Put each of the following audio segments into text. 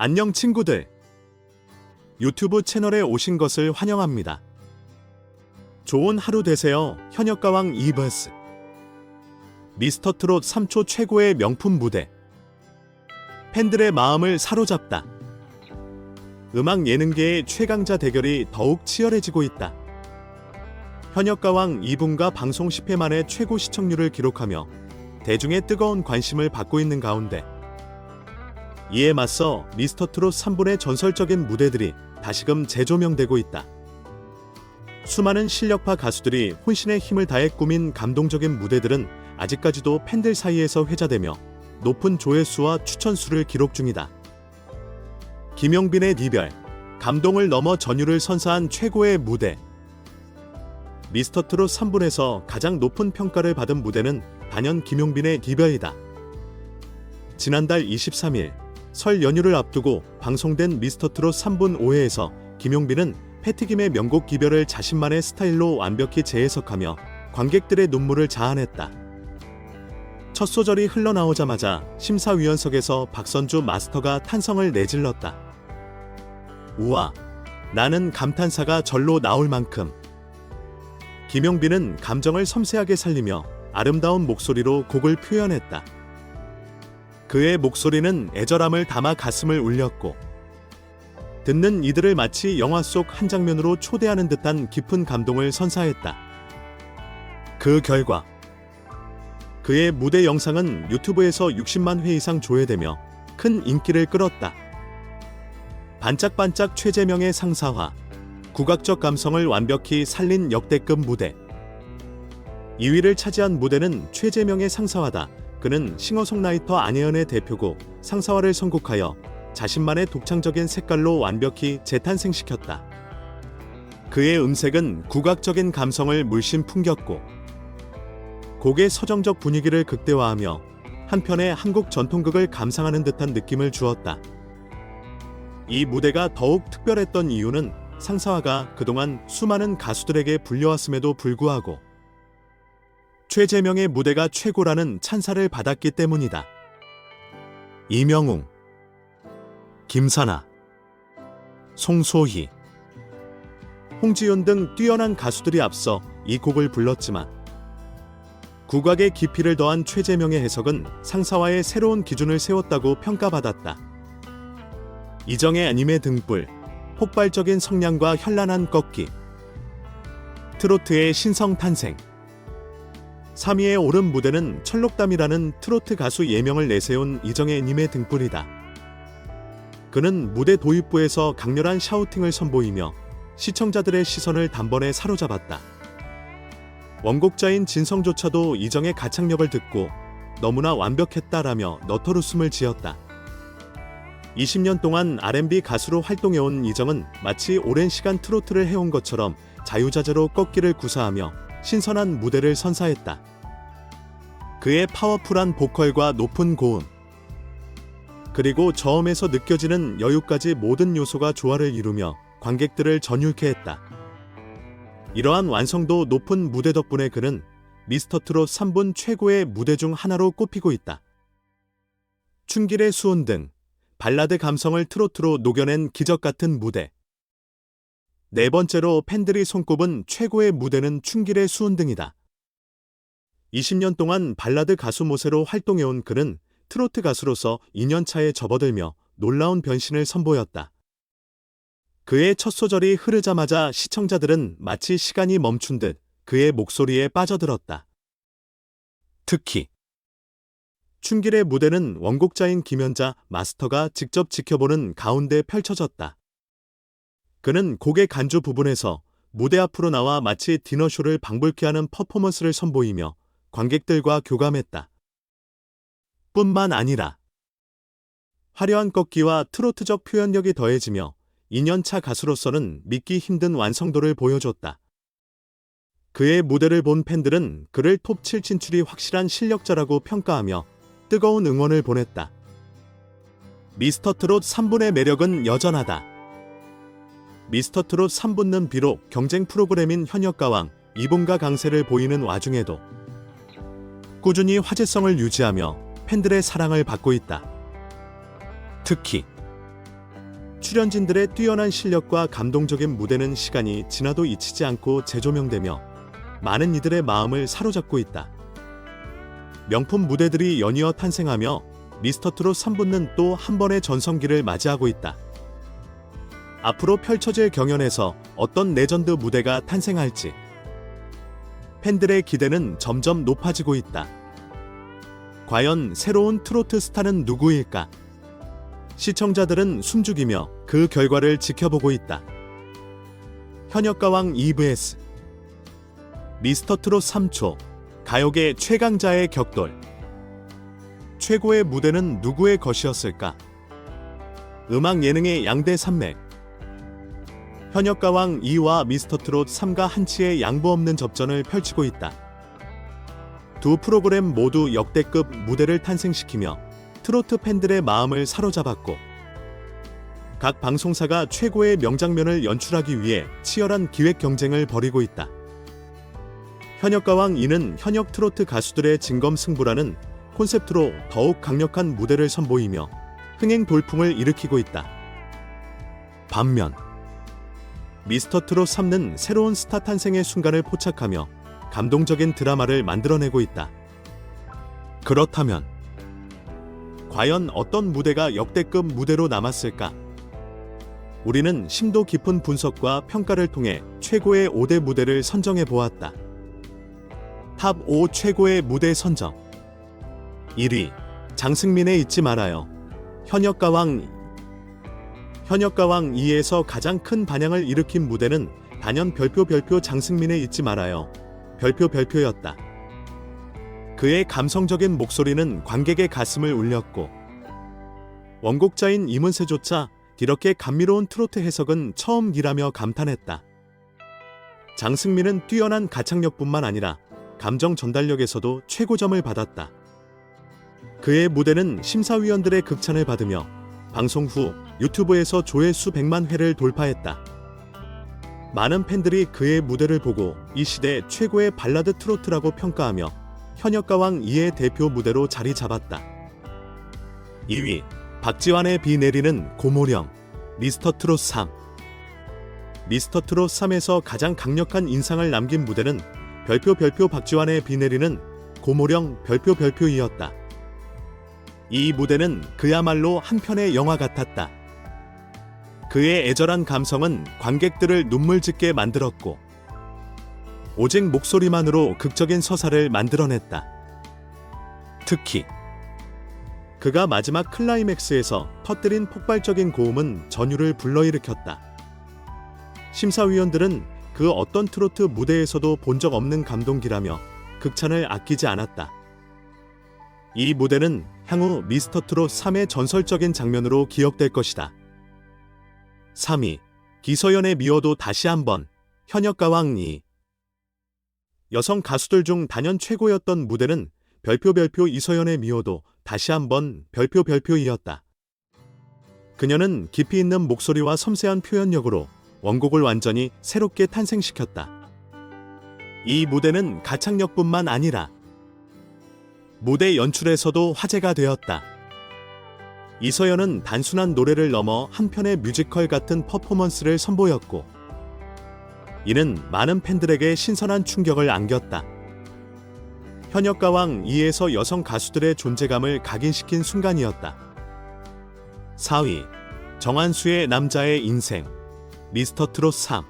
안녕 친구들. 유튜브 채널에 오신 것을 환영합니다. 좋은 하루 되세요. 현역가왕 이버스. 미스터트롯 3초 최고의 명품 무대. 팬들의 마음을 사로잡다. 음악 예능계의 최강자 대결이 더욱 치열해지고 있다. 현역가왕 2분과 방송 10회 만에 최고 시청률을 기록하며 대중의 뜨거운 관심을 받고 있는 가운데 이에 맞서 미스터트롯 3분의 전설적인 무대들이 다시금 재조명되고 있다. 수많은 실력파 가수들이 혼신의 힘을 다해 꾸민 감동적인 무대들은 아직까지도 팬들 사이에서 회자되며 높은 조회수와 추천수를 기록 중이다. 김용빈의 이별, 감동을 넘어 전율을 선사한 최고의 무대. 미스터트롯 3분에서 가장 높은 평가를 받은 무대는 단연 김용빈의 이별이다. 지난달 23일 설 연휴를 앞두고 방송된 미스터트롯 3분 5회에서 김용빈은 패티김의 명곡 이별을 자신만의 스타일로 완벽히 재해석하며 관객들의 눈물을 자아냈다. 첫 소절이 흘러나오자마자 심사위원석에서 박선주 마스터가 탄성을 내질렀다. 우와, 나는 감탄사가 절로 나올 만큼. 김용빈은 감정을 섬세하게 살리며 아름다운 목소리로 곡을 표현했다. 그의 목소리는 애절함을 담아 가슴을 울렸고 듣는 이들을 마치 영화 속 한 장면으로 초대하는 듯한 깊은 감동을 선사했다. 그 결과 그의 무대 영상은 유튜브에서 60만 회 이상 조회되며 큰 인기를 끌었다. 반짝반짝 최재명의 상사화, 국악적 감성을 완벽히 살린 역대급 무대. 2위를 차지한 무대는 최재명의 상사화다. 그는 싱어송라이터 안혜연의 대표곡 상사화를 선곡하여 자신만의 독창적인 색깔로 완벽히 재탄생시켰다. 그의 음색은 국악적인 감성을 물씬 풍겼고 곡의 서정적 분위기를 극대화하며 한편의 한국 전통극을 감상하는 듯한 느낌을 주었다. 이 무대가 더욱 특별했던 이유는 상사화가 그동안 수많은 가수들에게 불려왔음에도 불구하고 최재명의 무대가 최고라는 찬사를 받았기 때문이다. 이명웅, 김사나, 송소희, 홍지윤 등 뛰어난 가수들이 앞서 이 곡을 불렀지만 국악의 깊이를 더한 최재명의 해석은 상사화의 새로운 기준을 세웠다고 평가받았다. 이정의 아님의 등불, 폭발적인 성량과 현란한 꺾기, 트로트의 신성 탄생. 3위에 오른 무대는 철록담이라는 트로트 가수 예명을 내세운 이정의 님의 등불이다. 그는 무대 도입부에서 강렬한 샤우팅을 선보이며 시청자들의 시선을 단번에 사로잡았다. 원곡자인 진성조차도 이정의 가창력을 듣고 너무나 완벽했다라며 너털웃음을 지었다. 20년 동안 R&B 가수로 활동해온 이정은 마치 오랜 시간 트로트를 해온 것처럼 자유자재로 꺾기를 구사하며 신선한 무대를 선사했다. 그의 파워풀한 보컬과 높은 고음, 그리고 저음에서 느껴지는 여유까지 모든 요소가 조화를 이루며 관객들을 전율케 했다. 이러한 완성도 높은 무대 덕분에 그는 미스터트롯 3분 최고의 무대 중 하나로 꼽히고 있다. 춘길의 수온 등 발라드 감성을 트로트로 녹여낸 기적같은 무대. 네 번째로 팬들이 손꼽은 최고의 무대는 춘길의 수온 등이다. 20년 동안 발라드 가수 모세로 활동해온 그는 트로트 가수로서 2년차에 접어들며 놀라운 변신을 선보였다. 그의 첫 소절이 흐르자마자 시청자들은 마치 시간이 멈춘 듯 그의 목소리에 빠져들었다. 특히 춘길의 무대는 원곡자인 김연자 마스터가 직접 지켜보는 가운데 펼쳐졌다. 그는 곡의 간주 부분에서 무대 앞으로 나와 마치 디너쇼를 방불케 하는 퍼포먼스를 선보이며 관객들과 교감했다. 뿐만 아니라 화려한 꺾기와 트로트적 표현력이 더해지며 2년차 가수로서는 믿기 힘든 완성도를 보여줬다. 그의 무대를 본 팬들은 그를 톱7 진출이 확실한 실력자라고 평가하며 뜨거운 응원을 보냈다. 미스터트롯 3분의 매력은 여전하다. 미스터트롯 3분은 비록 경쟁 프로그램인 현역가왕 2분과 강세를 보이는 와중에도 꾸준히 화제성을 유지하며 팬들의 사랑을 받고 있다. 특히 출연진들의 뛰어난 실력과 감동적인 무대는 시간이 지나도 잊히지 않고 재조명되며 많은 이들의 마음을 사로잡고 있다. 명품 무대들이 연이어 탄생하며 미스터트롯 3부는 또 한 번의 전성기를 맞이하고 있다. 앞으로 펼쳐질 경연에서 어떤 레전드 무대가 탄생할지 팬들의 기대는 점점 높아지고 있다. 과연 새로운 트로트 스타는 누구일까? 시청자들은 숨죽이며 그 결과를 지켜보고 있다. 현역가왕 2vs 미스터트롯 3초 가요계 최강자의 격돌. 최고의 무대는 누구의 것이었을까? 음악 예능의 양대 산맥. 현역가왕 2와 미스터트롯 3가 한치의 양보 없는 접전을 펼치고 있다. 두 프로그램 모두 역대급 무대를 탄생시키며 트로트 팬들의 마음을 사로잡았고 각 방송사가 최고의 명장면을 연출하기 위해 치열한 기획 경쟁을 벌이고 있다. 현역가왕 2는 현역 트로트 가수들의 진검승부라는 콘셉트로 더욱 강력한 무대를 선보이며 흥행 돌풍을 일으키고 있다. 반면 미스터트롯 3는 새로운 스타 탄생의 순간을 포착하며 감동적인 드라마를 만들어내고 있다. 그렇다면 과연 어떤 무대가 역대급 무대로 남았을까? 우리는 심도 깊은 분석과 평가를 통해 최고의 5대 무대를 선정해 보았다. 탑 5 최고의 무대 선정. 1위 장승민의 잊지 말아요. 현역가왕 2에서 가장 큰 반향을 일으킨 무대는 단연 별표 장승민의 잊지 말아요. 별표였다. 그의 감성적인 목소리는 관객의 가슴을 울렸고 원곡자인 이문세조차 이렇게 감미로운 트로트 해석은 처음이라며 감탄했다. 장승민은 뛰어난 가창력뿐만 아니라 감정 전달력에서도 최고점을 받았다. 그의 무대는 심사위원들의 극찬을 받으며 방송 후 유튜브에서 조회수 100만 회를 돌파했다. 많은 팬들이 그의 무대를 보고 이 시대 최고의 발라드 트로트라고 평가하며 현역가왕 2의 대표 무대로 자리 잡았다. 2위 박지환의 비 내리는 고모령. 미스터트롯 3. 미스터트롯 3에서 가장 강력한 인상을 남긴 무대는 별표 박지환의 비 내리는 고모령 별표이었다. 이 무대는 그야말로 한 편의 영화 같았다. 그의 애절한 감성은 관객들을 눈물 짓게 만들었고 오직 목소리만으로 극적인 서사를 만들어냈다. 특히 그가 마지막 클라이맥스에서 터뜨린 폭발적인 고음은 전율을 불러일으켰다. 심사위원들은 그 어떤 트로트 무대에서도 본 적 없는 감동기라며 극찬을 아끼지 않았다. 이 무대는 향후 미스터트롯 3의 전설적인 장면으로 기억될 것이다. 3위 기서연의 미워도 다시 한번. 현역가왕 2. 여성 가수들 중 단연 최고였던 무대는 별표 이서연의 미워도 다시 한번 별표이었다. 그녀는 깊이 있는 목소리와 섬세한 표현력으로 원곡을 완전히 새롭게 탄생시켰다. 이 무대는 가창력뿐만 아니라 무대 연출에서도 화제가 되었다. 이서연은 단순한 노래를 넘어 한편의 뮤지컬 같은 퍼포먼스를 선보였고 이는 많은 팬들에게 신선한 충격을 안겼다. 현역가왕 2에서 여성 가수들의 존재감을 각인시킨 순간이었다. 4위 정한수의 남자의 인생. 미스터트롯 3.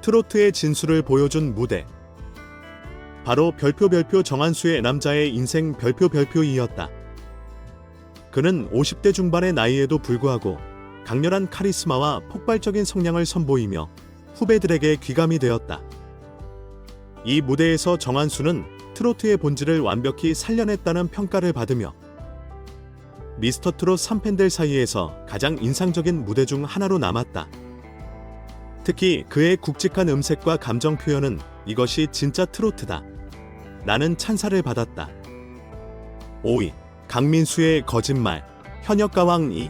트로트의 진수를 보여준 무대. 바로 별표 정한수의 남자의 인생 별표이었다. 그는 50대 중반의 나이에도 불구하고 강렬한 카리스마와 폭발적인 성량을 선보이며 후배들에게 귀감이 되었다. 이 무대에서 정한수는 트로트의 본질을 완벽히 살려냈다는 평가를 받으며 미스터트롯 3팬들 사이에서 가장 인상적인 무대 중 하나로 남았다. 특히 그의 굵직한 음색과 감정 표현은 이것이 진짜 트로트다 라는 찬사를 받았다. 5위 강민수의 거짓말. 현역가왕 2.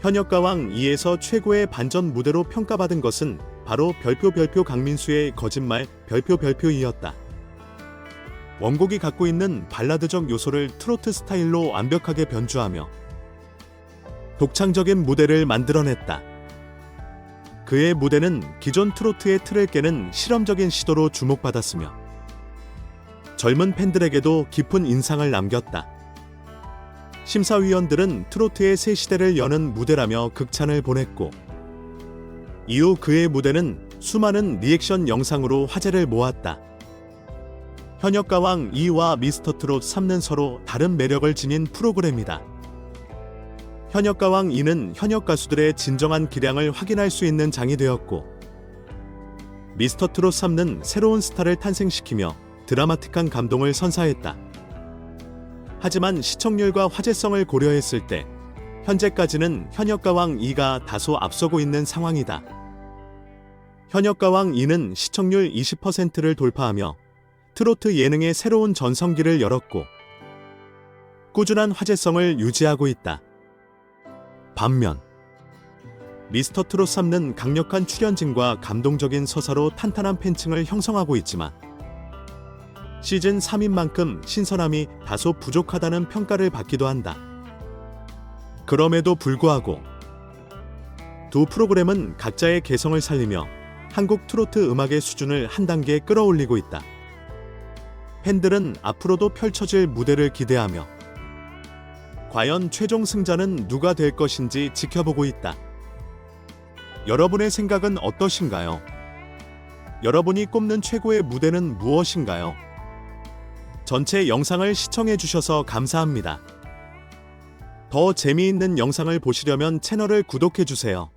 현역가왕 2에서 최고의 반전 무대로 평가받은 것은 바로 별표 강민수의 거짓말 별표이었다. 원곡이 갖고 있는 발라드적 요소를 트로트 스타일로 완벽하게 변주하며 독창적인 무대를 만들어냈다. 그의 무대는 기존 트로트의 틀을 깨는 실험적인 시도로 주목받았으며 젊은 팬들에게도 깊은 인상을 남겼다. 심사위원들은 트로트의 새 시대를 여는 무대라며 극찬을 보냈고 이후 그의 무대는 수많은 리액션 영상으로 화제를 모았다. 현역가왕 2와 미스터트롯 3는 서로 다른 매력을 지닌 프로그램이다. 현역가왕 2는 현역 가수들의 진정한 기량을 확인할 수 있는 장이 되었고 미스터트롯 3는 새로운 스타를 탄생시키며 드라마틱한 감동을 선사했다. 하지만 시청률과 화제성을 고려했을 때 현재까지는 현역가왕 2가 다소 앞서고 있는 상황이다. 현역가왕 2는 시청률 20%를 돌파하며 트로트 예능의 새로운 전성기를 열었고 꾸준한 화제성을 유지하고 있다. 반면 미스터트롯 3는 강력한 출연진과 감동적인 서사로 탄탄한 팬층을 형성하고 있지만 시즌 3인 만큼 신선함이 다소 부족하다는 평가를 받기도 한다. 그럼에도 불구하고 두 프로그램은 각자의 개성을 살리며 한국 트로트 음악의 수준을 한 단계 끌어올리고 있다. 팬들은 앞으로도 펼쳐질 무대를 기대하며 과연 최종 승자는 누가 될 것인지 지켜보고 있다. 여러분의 생각은 어떠신가요? 여러분이 꼽는 최고의 무대는 무엇인가요? 전체 영상을 시청해 주셔서 감사합니다. 더 재미있는 영상을 보시려면 채널을 구독해 주세요.